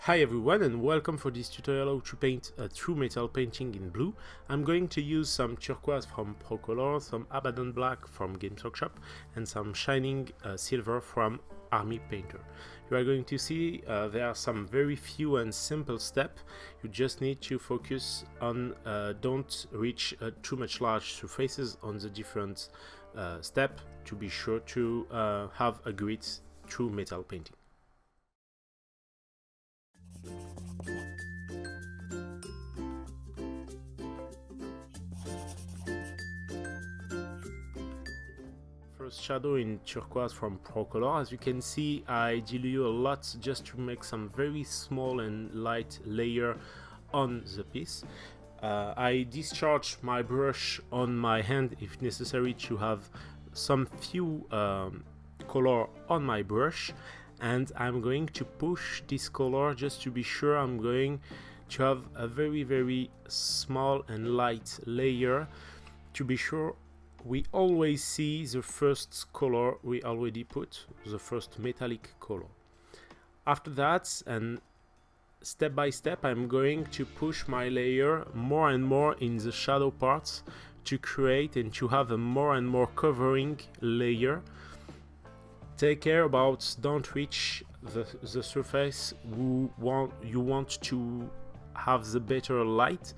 Hi everyone and welcome for this tutorial how to paint a true metal painting in blue. I'm going to use some turquoise from Procolor, some Abaddon black from Games Workshop and some shining silver from Army Painter. You are going to see there are some very few and simple steps. You just need to focus on don't reach too much large surfaces on the different steps to be sure to have a great true metal painting. First shadow in turquoise from Procolor. As you can see, I dilute a lot just to make some very small and light layer on the piece. I discharge my brush on my hand if necessary to have some few color on my brush, and I'm going to push this color just to be sure I'm going to have a very small and light layer to be sure we always see the first color we already put, the first metallic color. After that, and step by step, I'm going to push my layer more and more in the shadow parts to create and to have a more and more covering layer. Take care about don't reach the surface you want to have the better light,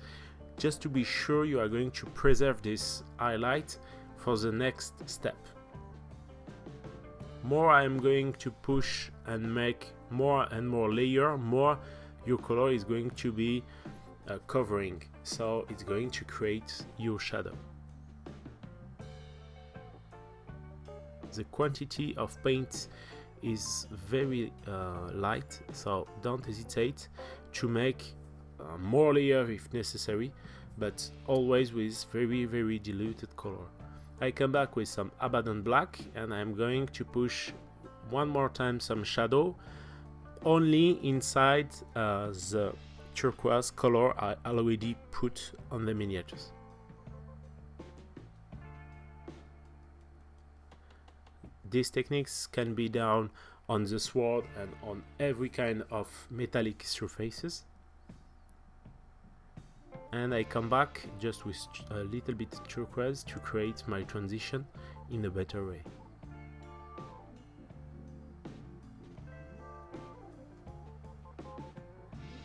just to be sure you are going to preserve this highlight for the next step. More I'm going to push and make more and more layer, more your color is going to be covering, so it's going to create your shadow. The quantity of paint is very light, so don't hesitate to make more layer if necessary, but always with very diluted color. I come back with some Abaddon black and I'm going to push one more time some shadow only inside the turquoise color I already put on the miniatures. These techniques can be done on the sword and on every kind of metallic surfaces. And I come back just with a little bit turquoise to create my transition in a better way.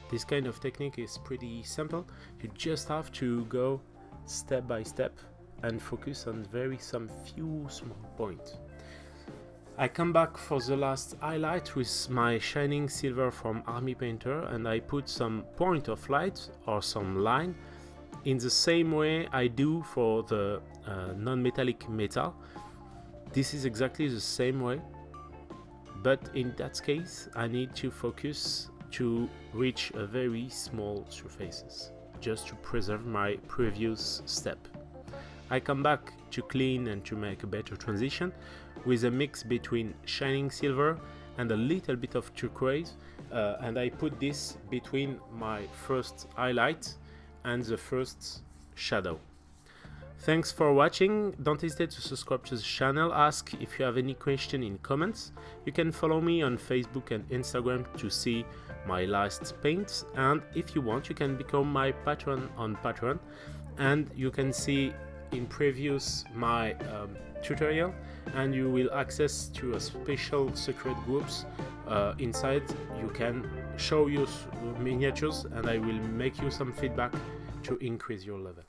This kind of technique is pretty simple. You just have to go step by step and focus on some few small points. I come back for the last highlight with my shining silver from Army Painter, and I put some point of light or some line in the same way I do for the non-metallic metal. This is exactly the same way, but in that case I need to focus to reach a very small surfaces just to preserve my previous step. I come back to clean and to make a better transition with a mix between shining silver and a little bit of turquoise, and I put this between my first highlight and the first shadow. Thanks for watching. Don't hesitate to subscribe to the channel. Ask if you have any question in comments. You can follow me on Facebook and Instagram to see my last paints, and if you want you can become my patron on Patreon, and you can see in previous my tutorial, and you will access to a special secret groups. Inside you can show you miniatures and I will make you some feedback to increase your level.